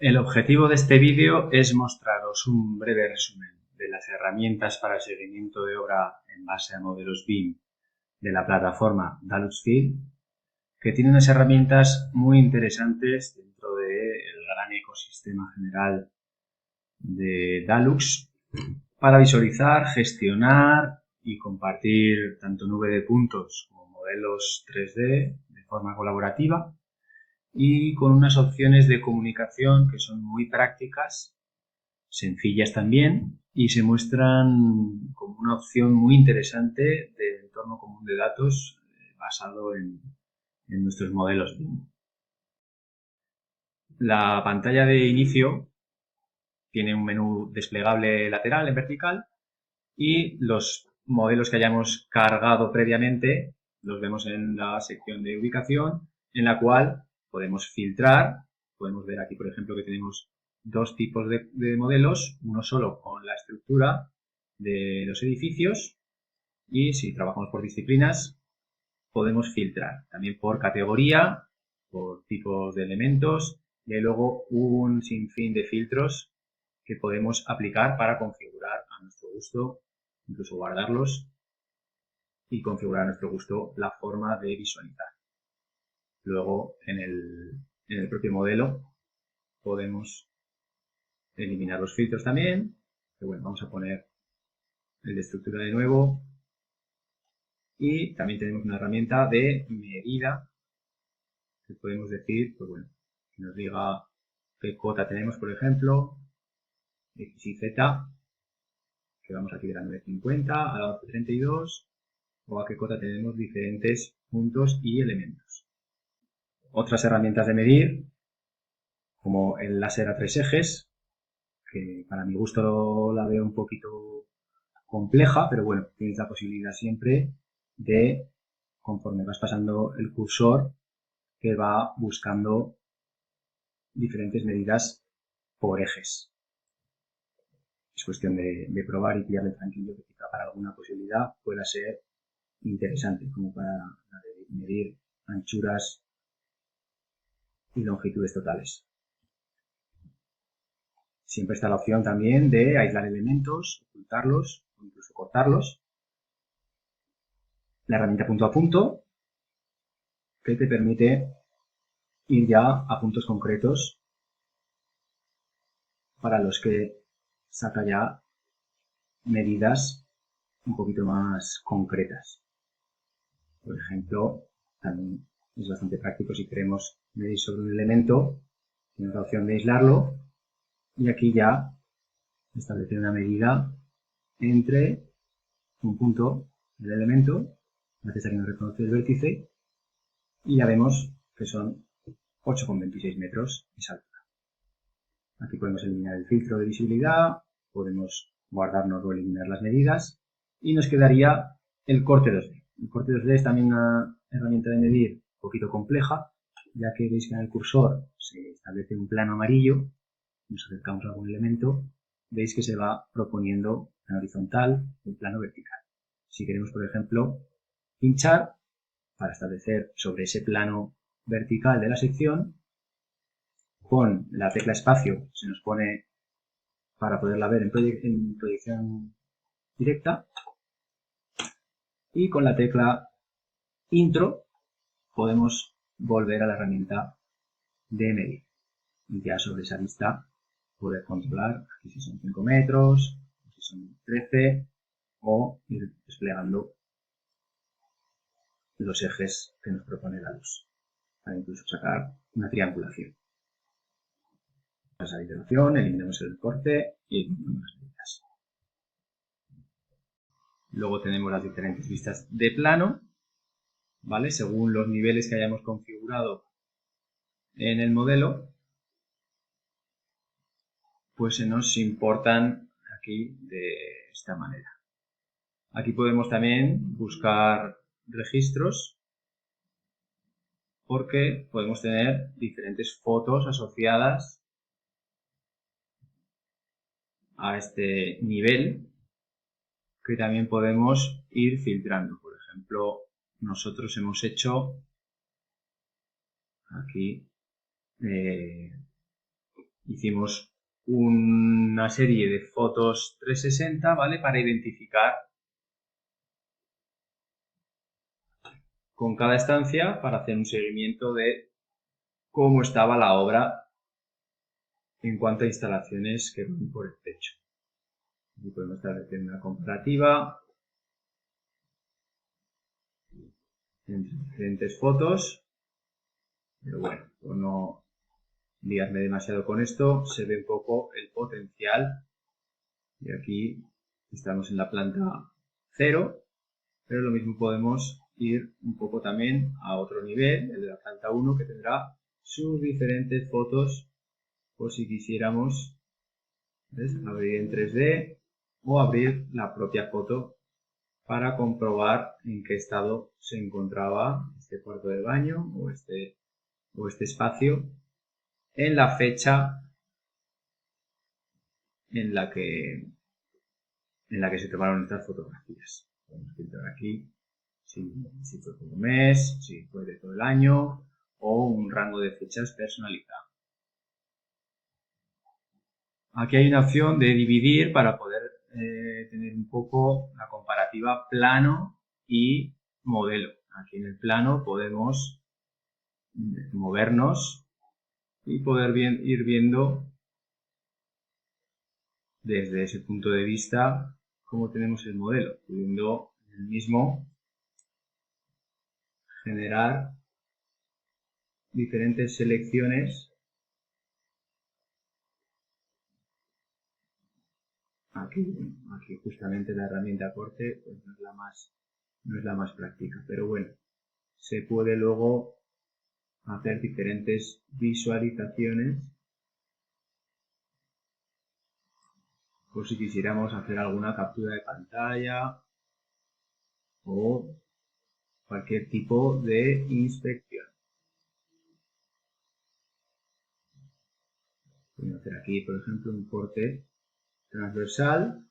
El objetivo de este vídeo es mostraros un breve resumen de las herramientas para el seguimiento de obra en base a modelos BIM de la plataforma DaluxField, que tiene unas herramientas muy interesantes dentro del gran ecosistema general de Dalux para visualizar, gestionar y compartir tanto nube de puntos como modelos 3D de forma colaborativa, y con unas opciones de comunicación que son muy prácticas, sencillas también, y se muestran como una opción muy interesante de entorno común de datos basado en nuestros modelos BIM. La pantalla de inicio tiene un menú desplegable lateral en vertical y los modelos que hayamos cargado previamente los vemos en la sección de ubicación, en la cual podemos filtrar. Podemos ver aquí, por ejemplo, que tenemos dos tipos de modelos, uno solo con la estructura de los edificios, y si trabajamos por disciplinas podemos filtrar también por categoría, por tipos de elementos, y hay luego un sinfín de filtros que podemos aplicar para configurar a nuestro gusto, incluso guardarlos y configurar a nuestro gusto la forma de visualizar. Luego en el propio modelo podemos eliminar los filtros también, pero bueno, vamos a poner el de estructura de nuevo, y también tenemos una herramienta de medida que podemos decir, pues bueno, que nos diga qué cota tenemos, por ejemplo, X y Z, que vamos aquí de la 950 a la 1132, o a qué cota tenemos diferentes puntos y elementos. Otras herramientas de medir, como el láser a 3 ejes, que para mi gusto la veo un poquito compleja, pero bueno, tienes la posibilidad siempre de, conforme vas pasando el cursor, que va buscando diferentes medidas por ejes. Es cuestión de probar y pillarle tranquillo, que quizá para alguna posibilidad pueda ser interesante, como para medir anchuras y longitudes totales. Siempre está la opción también de aislar elementos, ocultarlos o incluso cortarlos. La herramienta punto a punto, que te permite ir ya a puntos concretos para los que saca ya medidas un poquito más concretas. Por ejemplo, también es bastante práctico si queremos medir sobre un elemento, tenemos la opción de aislarlo y aquí ya establecer una medida entre un punto del elemento, gracias a que nos reconoce el vértice, y ya vemos que son 8,26 metros esa altura. Aquí podemos eliminar el filtro de visibilidad, podemos guardarnos o eliminar las medidas, y nos quedaría el corte 2D. El corte 2D es también una herramienta de medir un poquito compleja, ya que veis que en el cursor se establece un plano amarillo, nos acercamos a algún elemento, veis que se va proponiendo en horizontal un plano vertical. Si queremos, por ejemplo, pinchar para establecer sobre ese plano vertical de la sección, con la tecla espacio se nos pone para poderla ver en proyección directa, y con la tecla intro podemos volver a la herramienta de medir y ya sobre esa vista poder controlar aquí si son 5 metros, si son 13, o ir desplegando los ejes que nos propone la luz, para incluso sacar una triangulación. Esa iteración, eliminamos el corte y eliminamos las medidas. Luego tenemos las diferentes vistas de plano, ¿vale? Según los niveles que hayamos configurado en el modelo, pues se nos importan aquí de esta manera. Aquí podemos también buscar registros, porque podemos tener diferentes fotos asociadas a este nivel que también podemos ir filtrando. Por ejemplo, nosotros hemos hecho aquí hicimos una serie de fotos 360, ¿vale? Para identificar con cada estancia, para hacer un seguimiento de cómo estaba la obra en cuanto a instalaciones que van por el techo. Aquí podemos establecer una comparativa entre diferentes fotos, pero bueno, por no liarme demasiado con esto, se ve un poco el potencial. Y aquí estamos en la planta 0, pero lo mismo podemos ir un poco también a otro nivel, el de la planta 1, que tendrá sus diferentes fotos, por si quisiéramos, ¿ves?, abrir en 3D o abrir la propia foto para comprobar en qué estado se encontraba este cuarto de baño o este espacio en la fecha en la que se tomaron estas fotografías. Podemos filtrar aquí si fue por un mes, si fue de todo el año o un rango de fechas personalizado. Aquí hay una opción de dividir para poder tener un poco la comparativa plano y modelo. Aquí en el plano podemos movernos y poder ir viendo desde ese punto de vista cómo tenemos el modelo, pudiendo el mismo generar diferentes selecciones. Aquí justamente la herramienta corte pues no es la más práctica, pero bueno, se puede luego hacer diferentes visualizaciones por si quisiéramos hacer alguna captura de pantalla o cualquier tipo de inspección. Voy a hacer aquí, por ejemplo, un corte transversal.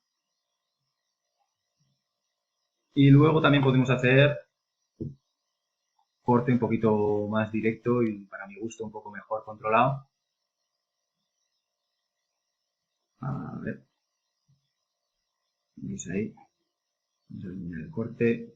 Y luego también podemos hacer corte un poquito más directo y, para mi gusto, un poco mejor controlado. A ver. ¿Veis ahí? Vamos a eliminar el corte.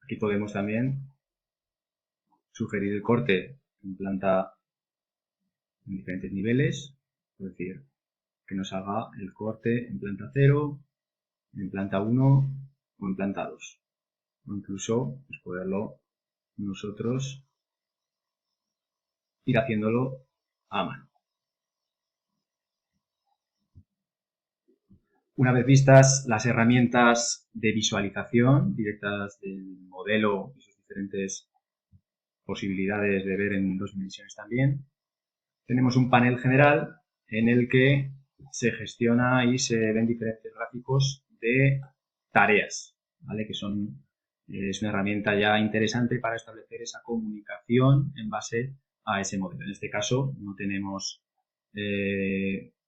Aquí podemos también sugerir el corte en planta en diferentes niveles, es decir, que nos haga el corte en planta 0, en planta 1 o en planta 2. O incluso pues, poderlo nosotros ir haciéndolo a mano. Una vez vistas las herramientas de visualización directas del modelo y sus diferentes posibilidades de ver en 2 dimensiones también, tenemos un panel general en el que se gestiona y se ven diferentes gráficos de tareas, ¿vale? Que es una herramienta ya interesante para establecer esa comunicación en base a ese modelo. En este caso no tenemos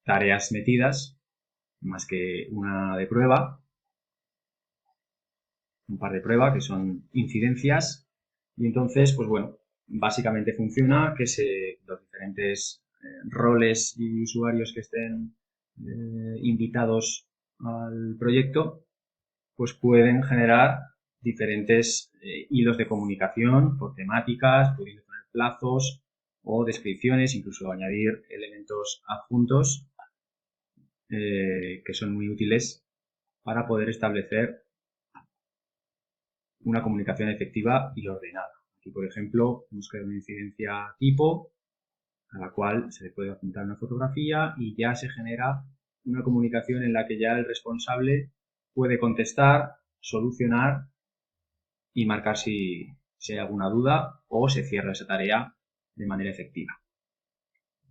tareas metidas, más que una de prueba, un par de prueba que son incidencias, y entonces, pues bueno, básicamente funciona que los diferentes roles y usuarios que estén invitados al proyecto, pues pueden generar diferentes hilos de comunicación por temáticas, pudiendo poner plazos o descripciones, incluso añadir elementos adjuntos que son muy útiles para poder establecer una comunicación efectiva y ordenada. Aquí, por ejemplo, hemos creado una incidencia tipo a la cual se le puede adjuntar una fotografía y ya se genera una comunicación en la que ya el responsable puede contestar, solucionar y marcar si hay alguna duda o se cierra esa tarea de manera efectiva.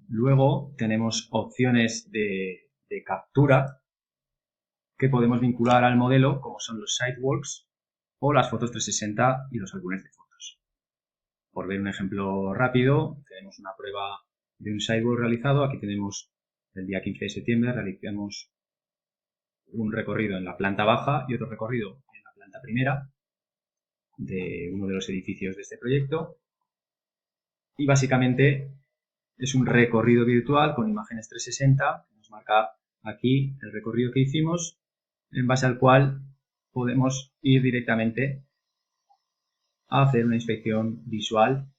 Luego tenemos opciones de captura que podemos vincular al modelo, como son los sidewalks o las fotos 360 y los álbumes de fotos. Por ver un ejemplo rápido, tenemos una prueba de un sideboard realizado. Aquí tenemos el día 15 de septiembre, realizamos un recorrido en la planta baja y otro recorrido en la planta primera de uno de los edificios de este proyecto. Y básicamente es un recorrido virtual con imágenes 360 que nos marca aquí el recorrido que hicimos, en base al cual podemos ir directamente a hacer una inspección visual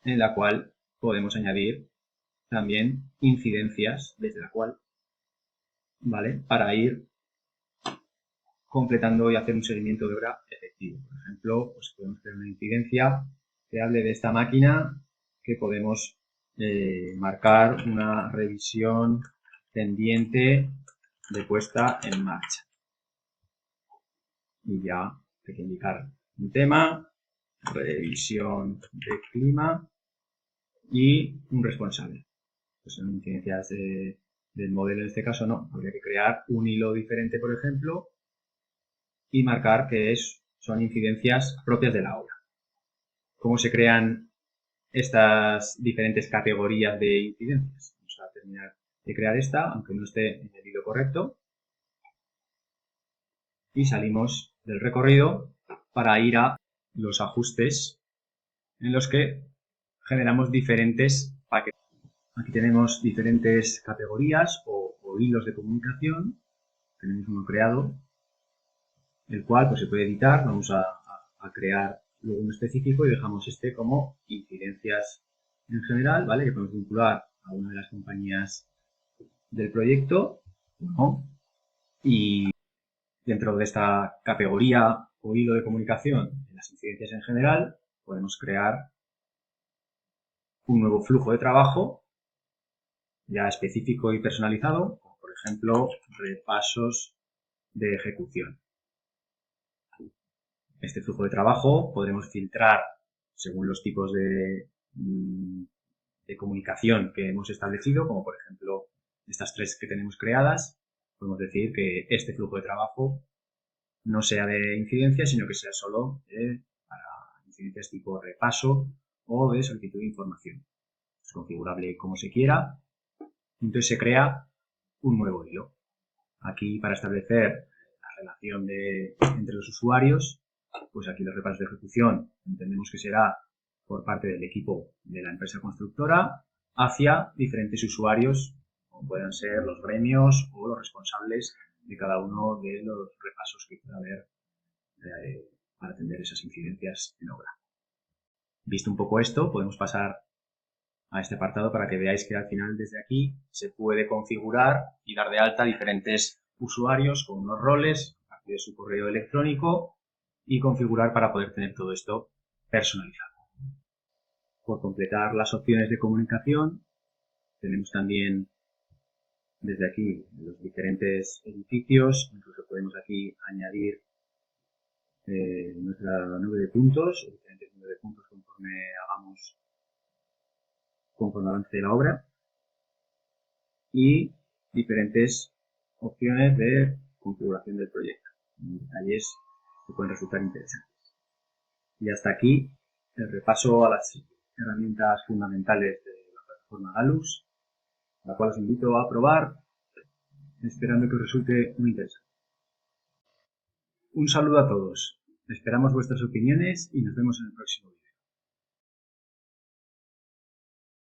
en la cual podemos añadir también incidencias desde la cual, ¿vale? Para ir completando y hacer un seguimiento de obra efectivo. Por ejemplo, pues podemos crear una incidencia que hable de esta máquina, que podemos marcar una revisión pendiente de puesta en marcha. Y ya hay que indicar un tema, revisión de clima y un responsable. Pues son incidencias del modelo, en este caso no. Habría que crear un hilo diferente, por ejemplo, y marcar que son incidencias propias de la obra. ¿Cómo se crean estas diferentes categorías de incidencias? Vamos a terminar de crear esta, aunque no esté en el hilo correcto. Y salimos del recorrido para ir a los ajustes en los que generamos diferentes paquetes. Aquí tenemos diferentes categorías o hilos de comunicación. Tenemos uno creado, el cual pues se puede editar. Vamos a crear luego un específico y dejamos este como incidencias en general, ¿vale? Que podemos vincular a una de las compañías del proyecto, ¿no? Y dentro de esta categoría o hilo de comunicación en las incidencias en general, podemos crear un nuevo flujo de trabajo ya específico y personalizado, como por ejemplo repasos de ejecución. Este flujo de trabajo podremos filtrar según los tipos de comunicación que hemos establecido, como por ejemplo estas tres que tenemos creadas. Podemos decir que este flujo de trabajo no sea de incidencia, sino que sea solo para incidencias tipo repaso o de solicitud de información. Es configurable como se quiera. Entonces se crea un nuevo hilo. Aquí, para establecer la relación entre los usuarios, pues aquí los repasos de ejecución entendemos que será por parte del equipo de la empresa constructora hacia diferentes usuarios, como puedan ser los gremios o los responsables de cada uno de los repasos que pueda haber para atender esas incidencias en obra. Visto un poco esto, podemos pasar a este apartado para que veáis que al final desde aquí se puede configurar y dar de alta diferentes usuarios con unos roles a partir de su correo electrónico y configurar para poder tener todo esto personalizado. Por completar las opciones de comunicación, tenemos también desde aquí los diferentes edificios. Incluso podemos aquí añadir nuestra nube de puntos, diferentes nubes de puntos conforme avance de la obra, y diferentes opciones de configuración del proyecto. Detalles que pueden resultar interesantes. Y hasta aquí el repaso a las herramientas fundamentales de la plataforma Gallus, la cual os invito a probar, esperando que os resulte muy interesante. Un saludo a todos. Esperamos vuestras opiniones y nos vemos en el próximo vídeo.